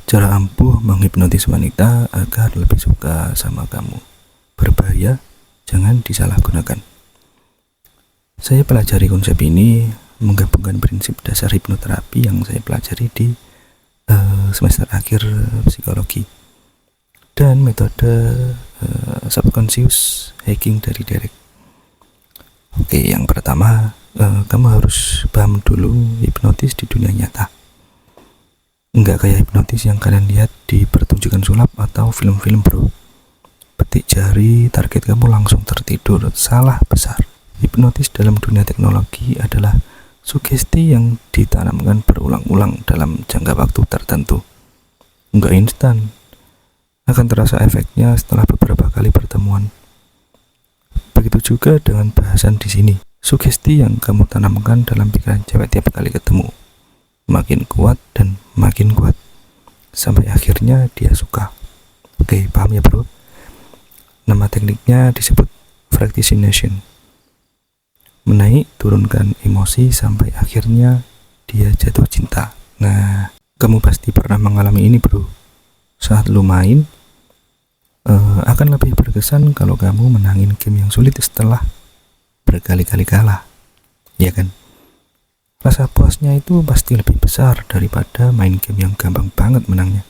Cara ampuh menghipnotis wanita agar lebih suka sama kamu. Berbahaya, jangan disalahgunakan. Saya pelajari konsep ini menggabungkan prinsip dasar hipnoterapi yang saya pelajari di semester akhir psikologi dan metode subconscious hacking dari Derek. Oke, yang pertama, kamu harus paham dulu hipnotis di dunia nyata. Enggak kayak hipnotis yang kalian lihat di pertunjukan sulap atau film-film, bro. Petik jari, target kamu langsung tertidur. Salah besar. Hipnotis dalam dunia teknologi adalah sugesti yang ditanamkan berulang-ulang dalam jangka waktu tertentu. Enggak instan. Akan terasa efeknya setelah beberapa kali pertemuan. Begitu juga dengan bahasan di sini. Sugesti yang kamu tanamkan dalam pikiran cewek tiap kali ketemu makin kuat dan makin kuat sampai akhirnya dia suka. Oke, paham ya, bro? Nama tekniknya disebut fractionation. Menaik turunkan emosi sampai akhirnya dia jatuh cinta. Nah, kamu pasti pernah mengalami ini, bro. Saat lu main akan lebih berkesan kalau kamu menangin game yang sulit setelah berkali-kali kalah, ya kan? Rasa puasnya itu pasti lebih besar daripada main game yang gampang banget menangnya.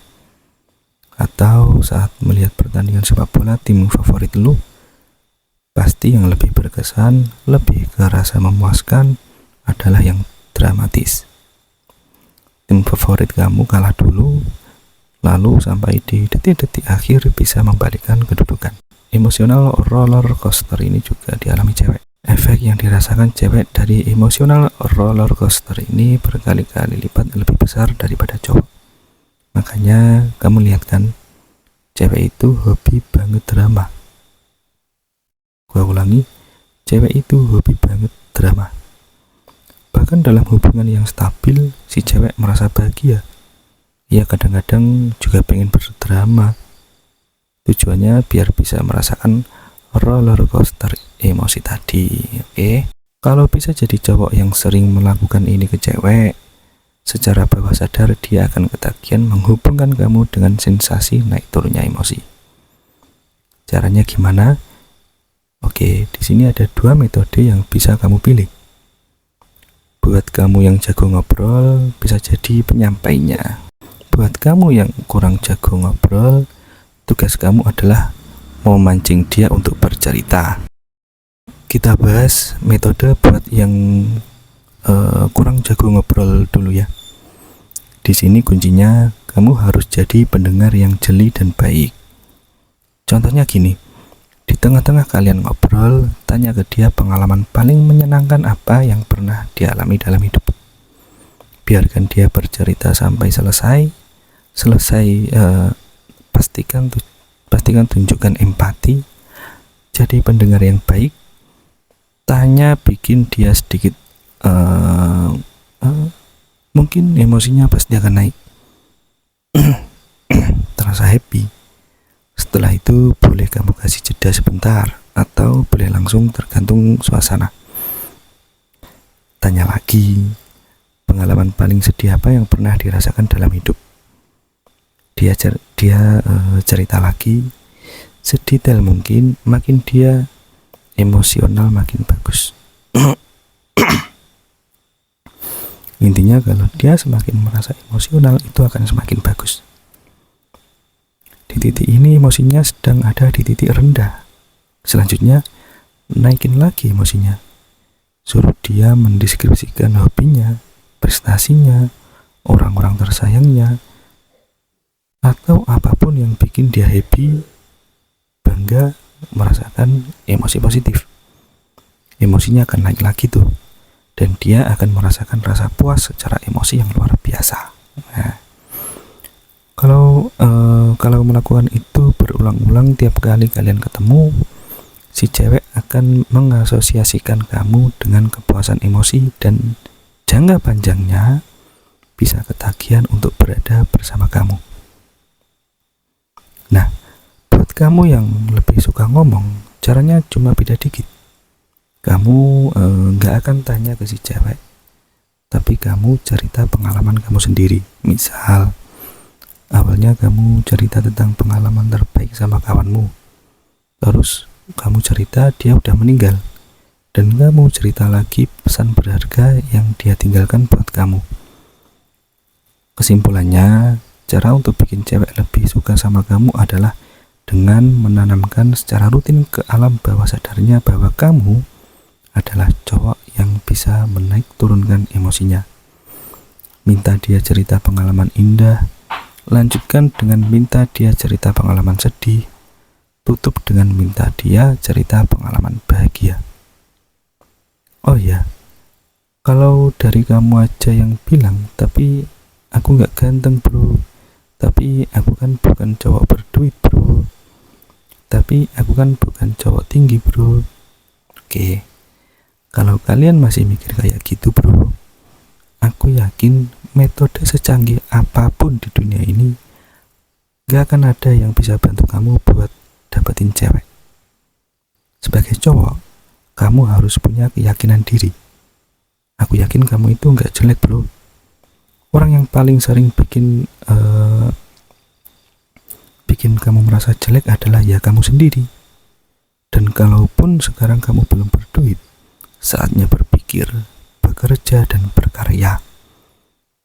Atau saat melihat pertandingan sepak bola tim favorit lu, pasti yang lebih berkesan, lebih ke rasa memuaskan adalah yang dramatis. Tim favorit kamu kalah dulu, lalu sampai di detik-detik akhir bisa membalikkan kedudukan. Emosional roller coaster ini juga dialami cewek. Efek yang dirasakan cewek dari emosional roller coaster ini berkali-kali lipat lebih besar daripada cowok. Makanya kamu lihat kan, cewek itu hobi banget drama. Gua ulangi, cewek itu hobi banget drama. Bahkan dalam hubungan yang stabil, si cewek merasa bahagia. Ia kadang-kadang juga pengen berdrama. Tujuannya biar bisa merasakan roller coaster emosi tadi. Oke. Kalau bisa jadi cowok yang sering melakukan ini ke cewek, secara bawah sadar dia akan ketagihan menghubungkan kamu dengan sensasi naik turunnya emosi. Caranya gimana? Oke, di sini ada dua metode yang bisa kamu pilih. Buat kamu yang jago ngobrol, bisa jadi penyampainya. Buat kamu yang kurang jago ngobrol, tugas kamu adalah memancing dia untuk bercerita. Kita bahas metode buat yang kurang jago ngobrol dulu ya. Di sini kuncinya kamu harus jadi pendengar yang jeli dan baik. Contohnya gini, di tengah-tengah kalian ngobrol, tanya ke dia pengalaman paling menyenangkan apa yang pernah dialami dalam hidup. Biarkan dia bercerita sampai selesai. Pastikan tunjukkan empati, jadi pendengar yang baik. Tanya bikin dia sedikit mungkin emosinya pasti akan naik. Terasa happy. Setelah itu boleh kamu kasih jeda sebentar, atau boleh langsung, tergantung suasana. Tanya lagi, pengalaman paling sedih apa yang pernah dirasakan dalam hidup. Dia cerita lagi sedetail mungkin, makin dia emosional makin bagus. Intinya kalau dia semakin merasa emosional, itu akan semakin bagus. Di titik ini emosinya sedang ada di titik rendah. Selanjutnya naikin lagi emosinya. Suruh dia mendeskripsikan hobinya, prestasinya, orang-orang tersayangnya, atau apapun yang bikin dia happy, bangga, merasakan emosi positif. Emosinya akan naik lagi tuh, dan dia akan merasakan rasa puas secara emosi yang luar biasa. Nah, kalau melakukan itu berulang-ulang tiap kali kalian ketemu, si cewek akan mengasosiasikan kamu dengan kepuasan emosi dan jangka panjangnya bisa ketagihan untuk berada bersama kamu. Nah, buat kamu yang lebih suka ngomong, caranya cuma beda dikit. Kamu gak akan tanya ke si cewek, tapi kamu cerita pengalaman kamu sendiri. Misal, Awalnya kamu cerita tentang pengalaman terbaik sama kawanmu. Terus kamu cerita dia udah meninggal. Dan kamu cerita lagi pesan berharga yang dia tinggalkan buat kamu. Kesimpulannya, cara untuk bikin cewek lebih suka sama kamu adalah dengan menanamkan secara rutin ke alam bawah sadarnya bahwa kamu adalah cowok yang bisa menaik turunkan emosinya. Minta dia cerita pengalaman indah, lanjutkan dengan minta dia cerita pengalaman sedih, tutup dengan minta dia cerita pengalaman bahagia. Oh ya, kalau dari kamu aja yang bilang, tapi aku gak ganteng bro, tapi aku kan bukan cowok berduit bro, tapi aku kan bukan cowok tinggi bro. Oke, kalau kalian masih mikir kayak gitu bro, aku yakin metode secanggih apapun di dunia ini gak akan ada yang bisa bantu kamu buat dapetin cewek. Sebagai cowok, kamu harus punya keyakinan diri. Aku yakin kamu itu gak jelek bro. Orang yang paling sering bikin kamu merasa jelek adalah ya kamu sendiri. Dan kalaupun sekarang kamu belum berduit, saatnya berpikir, bekerja dan berkarya,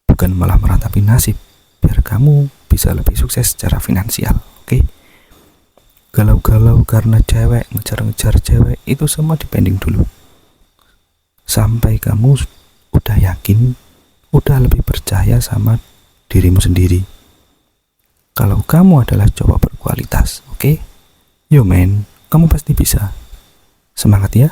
bukan malah meratapi nasib, biar kamu bisa lebih sukses secara finansial. Oke? Galau-galau karena cewek, ngejar-ngejar cewek, itu semua dipending dulu sampai kamu udah yakin, udah lebih percaya sama dirimu sendiri kalau kamu adalah cowok berkualitas. Oke? Yo men, kamu pasti bisa. Semangat ya.